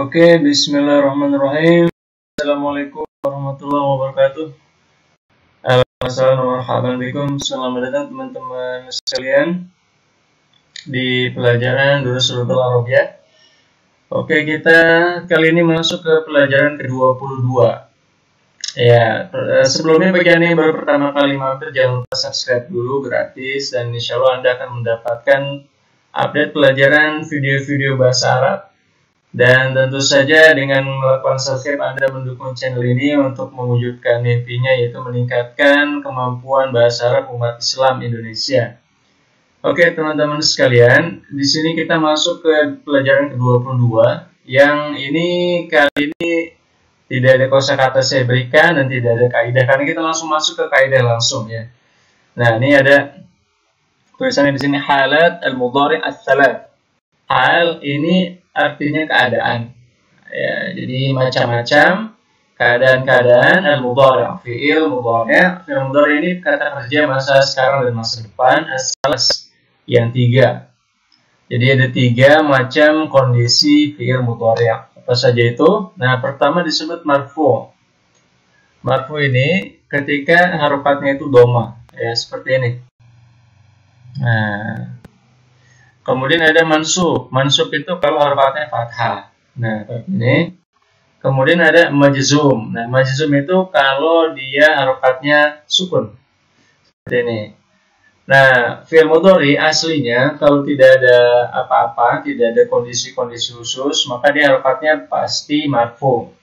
Oke, bismillahirrahmanirrahim. Assalamualaikum warahmatullahi wabarakatuh. Assalamualaikum, selamat datang teman-teman sekalian di pelajaran Durusul Arabiyah. Oke, kita kali ini masuk ke pelajaran ke-22. Ya, sebelumnya bagi Anda yang baru pertama kali mampir, jangan lupa subscribe dulu, gratis, dan insya Allah Anda akan mendapatkan update pelajaran video-video bahasa Arab. Dan tentu saja dengan melakukan subscribe Anda mendukung channel ini untuk mewujudkan mimpinya, yaitu meningkatkan kemampuan bahasa Arab umat Islam Indonesia. Oke teman-teman sekalian, di sini kita masuk ke pelajaran ke-22 yang ini kali ini tidak ada kosakata saya berikan dan tidak ada kaidah, karena kita langsung masuk ke kaidah langsung ya. Nah, ini ada tulisannya di sini halat al-mudhari' ats-tsalath. Hal ini artinya keadaan. Ya, jadi macam-macam keadaan-keadaan al-mudhari'. Fi'il mudhari'. Fi'il mudhari' ini kata kerja masa sekarang dan masa depan. As-salas yang 3. Jadi ada 3 macam kondisi fi'il mudhari'. Apa saja itu? Nah, pertama disebut marfu'. Marfu' ini ketika harokatnya itu dhamma, ya seperti ini. Nah, kemudian ada mansub. Mansub itu kalau harokatnya fathah. Nah, ini. Kemudian ada majzum. Nah, majzum itu kalau dia harokatnya sukun. Seperti ini. Nah, fi'il mudhari aslinya kalau tidak ada apa-apa, tidak ada kondisi-kondisi khusus, maka dia harokatnya pasti marfu.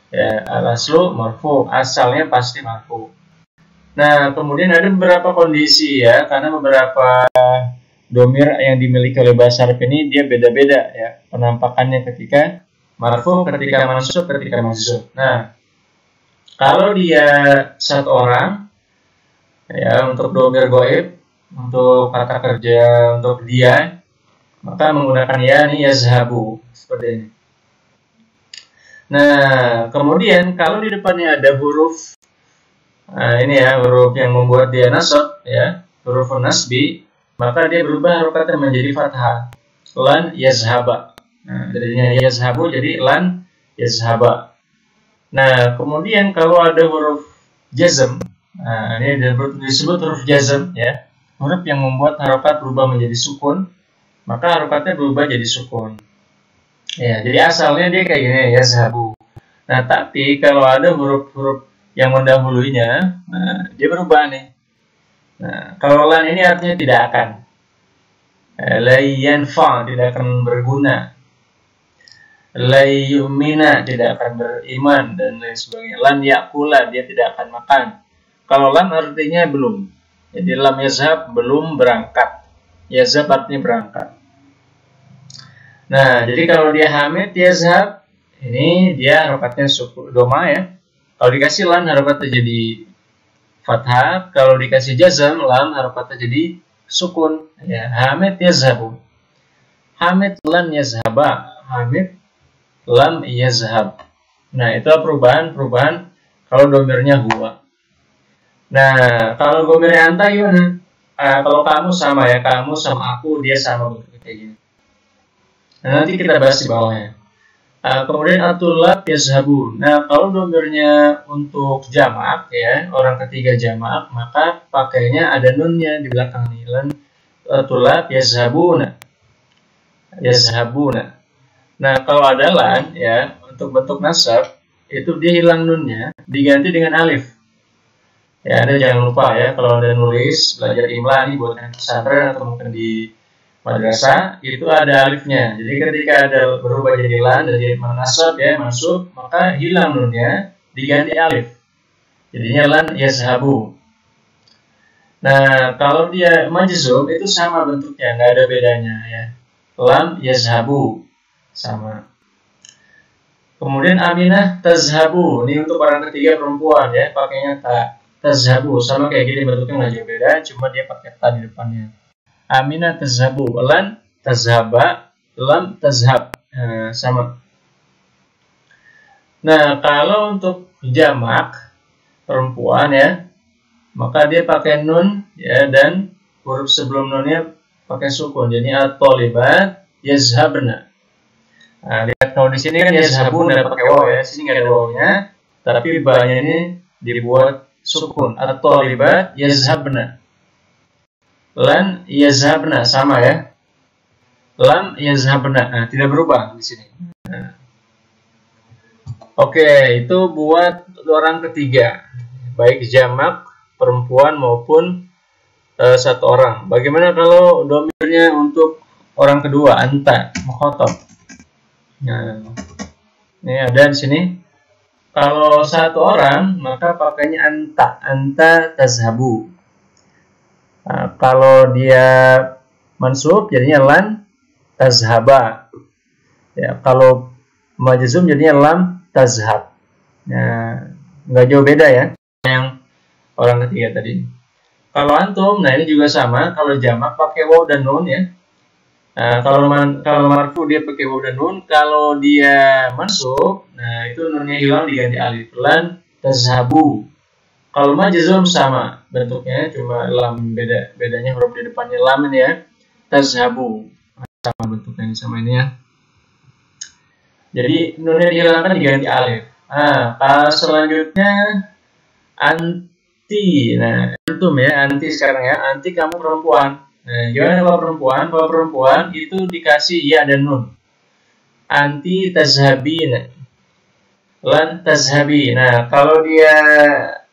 Ya, al-aslu marfu. Asalnya pasti marfu. Nah, kemudian ada beberapa kondisi ya, karena beberapa domir yang dimiliki oleh bahasa Arab ini dia beda-beda ya penampakannya ketika marfu, ketika mansub, ketika majzum. Nah, kalau dia satu orang ya untuk domir ghaib, untuk kata kerja untuk dia, maka menggunakan ya nih yazhabu seperti ini. Nah, kemudian kalau di depannya ada huruf ini ya, huruf yang membuat dia nasab ya, huruf nasbi, maka dia berubah harokatnya menjadi fathah. Lan yazhaba. Nah, jadinya yazhabu jadi lan yazhaba. Nah, kemudian kalau ada huruf jazm, nah ini disebut huruf jazm ya. Huruf yang membuat harokat berubah menjadi sukun, maka harokatnya berubah jadi sukun. Ya, jadi asalnya dia kayak gini, yazhabu. Nah, tapi kalau ada huruf-huruf yang mendahulunya, nah, dia berubah nih. Nah, kalau lan ini artinya tidak akan. La yanfa, tidak akan berguna. La yu'mina, tidak akan beriman, dan lain sebagainya. Lan yakula, dia tidak akan makan. Kalau lam artinya belum. Jadi lam yazhab, belum berangkat. Yazhab artinya berangkat. Nah, jadi kalau dia hamid yazhab, ini dia harokatnya sukun doma ya. Kalau dikasih lan harokatnya jadi fathah, kalau dikasih jazam lam harokatnya jadi sukun ya. Hamid yazhabu, hamid lan yazhaba, hamid lam yazhab. Nah, itu perubahan kalau domirnya huwa. Nah, kalau domirnya anta gimana? Kalau kamu sama ya, kamu sama aku, dia sama, kayak gini. Nah, nanti kita bahas di bawahnya. Kemudian atulab yazhabun. Nah, kalau domirnya untuk jamak ya, orang ketiga jamak, maka pakainya ada nunnya di belakang nih. Lan atulab yazhabuna. Yazhabuna. Nah, kalau ada lan ya, untuk bentuk nasab itu dia hilang nunnya, diganti dengan alif. Ya, Anda jangan lupa ya, kalau Anda nulis belajar imla nih buat yang pesantren atau mungkin di madrasah, itu ada alifnya. Jadi ketika ada berubah jadi lan dan jadi nasab ya, mansub, maka hilang nunnya, diganti alif. Jadinya lan yazhabu. Nah, kalau dia majzum itu sama bentuknya, nggak ada bedanya ya. Lam yazhabu sama. Kemudian aminah tazhabu. Ini untuk orang ketiga perempuan ya, pakainya ta. Tazhabu sama kayak gini, bentuknya nggak jauh beda, cuma dia pakai ta di depannya. Aminah tazhabu, lan tazhaba, lam tazhab, sama. Nah, kalau untuk jamak perempuan ya, maka dia pakai nun ya, dan huruf sebelum nunnya pakai sukun. Jadi at-thalibat yazhabna. Nah, lihat kalau di sini kan yazhabuna pakai waw ya, sini nggak ada wawnya, tapi ba-nya ini dibuat sukun. At-thalibat yazhabna. Lan yazhabna sama ya. Lam yazhabna. Nah, tidak berubah di sini. Nah. Oke, itu buat orang ketiga. Baik jamak, perempuan maupun satu orang. Bagaimana kalau domirnya untuk orang kedua, anta, mukhatab? Nah, ini ada di sini. Kalau satu orang, maka pakainya anta tazhabu. Nah, kalau dia mansub, jadinya lan tazhaba. Ya, kalau majzum jadinya lam tazhab. Nah, nggak jauh beda ya, yang orang ketiga tadi. Kalau antum, nah ini juga sama. Kalau jamak pakai waw dan nun ya. Nah, kalau marfu dia pakai waw dan nun. Kalau dia mansub, nah itu nunnya hilang diganti alif. Lan tazhabu. Kalau majzum sama bentuknya, cuma lam bedanya huruf di depannya lam ini ya. Tazhabu. Sama bentuknya sama ini ya. Jadi nunnya dihilangkan diganti alif. Nah, kalau selanjutnya anti. Nah, antum ya, anti sekarang ya. Anti kamu perempuan. Nah, gimana kalau perempuan? Kalau perempuan itu dikasih ya dan nun. Anti tazhabina. Lan tazhabi. Nah, kalau dia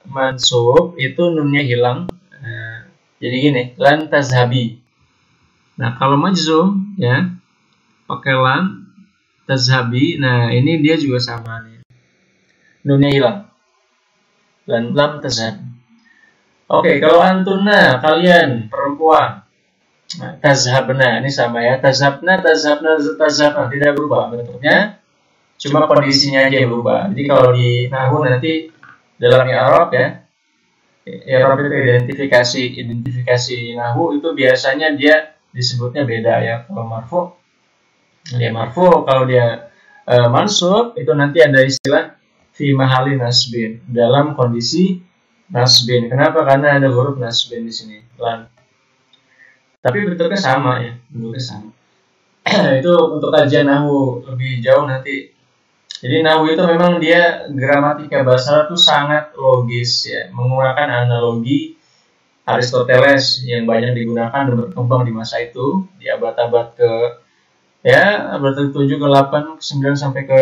mansub itu nunnya hilang. Nah, jadi gini, lan tazhabi. Nah, kalau majzum ya pakai lam tazhabi. Nah, ini dia juga sama nih. Nunnya hilang. Lan lam tazhabi. Oke, kalau antunna kalian perempuan. Nah, tazhabna ini sama ya. Tazhabna tidak berubah bentuknya. Cuma kondisinya aja yang berubah. Jadi kalau di nahwu nanti dalam i'rab ya. I'rab itu identifikasi nahwu itu biasanya dia disebutnya beda ya. Kalau marfu dia marfu, kalau dia mansub itu nanti ada istilah fi mahali nasbin, dalam kondisi nasbin. Kenapa? Karena ada huruf nasbin di sini, lan. Tapi bentuknya sama ya, bentuknya sama. Itu untuk kajian nahwu lebih jauh nanti. Jadi nahwu itu memang dia gramatika bahasa itu sangat logis ya, menggunakan analogi Aristoteles yang banyak digunakan dan berkembang di masa itu, di abad-abad ke ya abad ke-7 ke 8 ke 9 sampai ke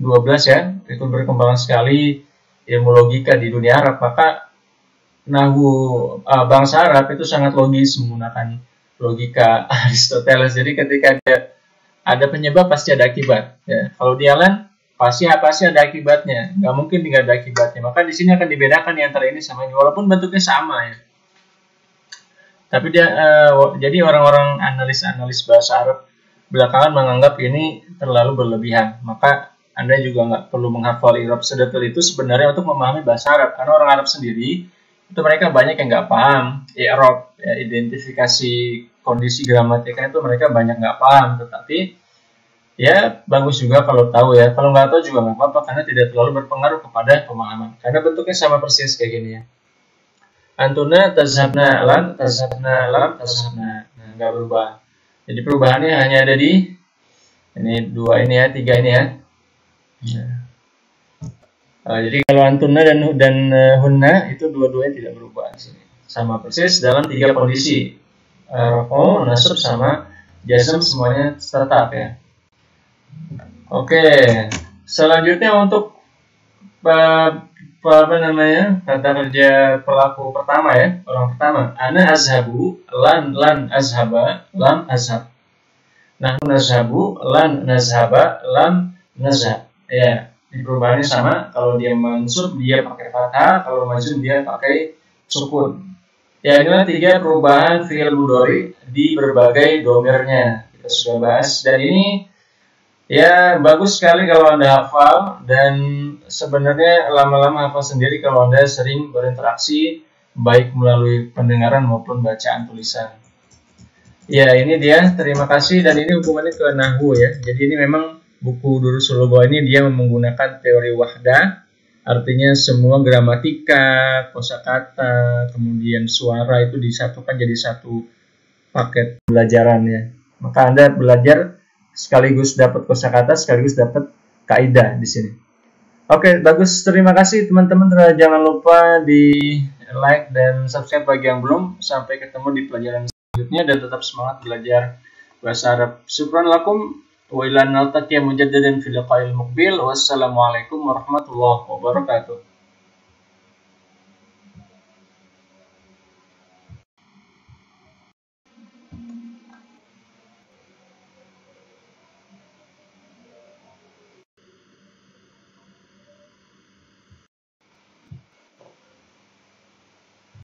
12 ya. Itu berkembang sekali ilmu logika di dunia Arab. Maka nahwu bangsa Arab itu sangat logis menggunakan logika Aristoteles. Jadi ketika ada penyebab pasti ada akibat ya. Kalau dia lan pasti ada akibatnya, nggak mungkin tidak ada akibatnya. Maka di sini akan dibedakan di antara ini sama ini, walaupun bentuknya sama ya. Tapi dia jadi orang-orang analis bahasa Arab belakangan menganggap ini terlalu berlebihan. Maka Anda juga nggak perlu menghafal i'rab sedetail itu sebenarnya untuk memahami bahasa Arab, karena orang Arab sendiri itu mereka banyak yang nggak paham i'rab ya, identifikasi kondisi gramatika itu mereka banyak nggak paham. Tetapi ya bagus juga kalau tahu ya. Kalau nggak tahu juga nggak apa-apa, karena tidak terlalu berpengaruh kepada pemahaman. Karena bentuknya sama persis kayak gini ya. Antuna tazhabna lam tazhabna lam tazhabna. Nah, nggak berubah. Jadi perubahannya hanya ada di ini dua ini ya, tiga ini ya. Jadi kalau antuna dan hunna itu dua-duanya tidak berubah di sini. Sama persis dalam tiga kondisi. Raf'u, nasab sama jazm semuanya tetap ya. Oke, selanjutnya untuk apa namanya kata kerja pelaku pertama ya, orang pertama. Ana azhabu, lan azhaba, lam azhab. Nahnu nazhabu, lan nazhaba, lam nazhab. Ya, di perubahannya sama. Kalau dia mansub dia pakai fathah, kalau majzum dia pakai sukun. Ya, inilah tiga perubahan fi'il mudhari di berbagai domirnya. Kita sudah bahas, dan ini ya bagus sekali kalau Anda hafal, dan sebenarnya lama-lama hafal sendiri kalau Anda sering berinteraksi baik melalui pendengaran maupun bacaan tulisan. Ya, ini dia. Terima kasih, dan ini hubungannya ke nahwu ya. Jadi ini memang buku Durusul Lughah ini dia menggunakan teori wahdah, artinya semua gramatika, kosakata, kemudian suara itu disatukan jadi satu paket pelajaran ya. Maka Anda belajar sekaligus dapat kosakata, sekaligus dapat kaidah di sini. Oke, bagus. Terima kasih teman-teman. Jangan lupa di like dan subscribe bagi yang belum. Sampai ketemu di pelajaran selanjutnya dan tetap semangat belajar bahasa Arab. Syukran lakum wa ila naltaqi mujaddadan fil liqa'il muqbil. Wassalamualaikum warahmatullahi wabarakatuh.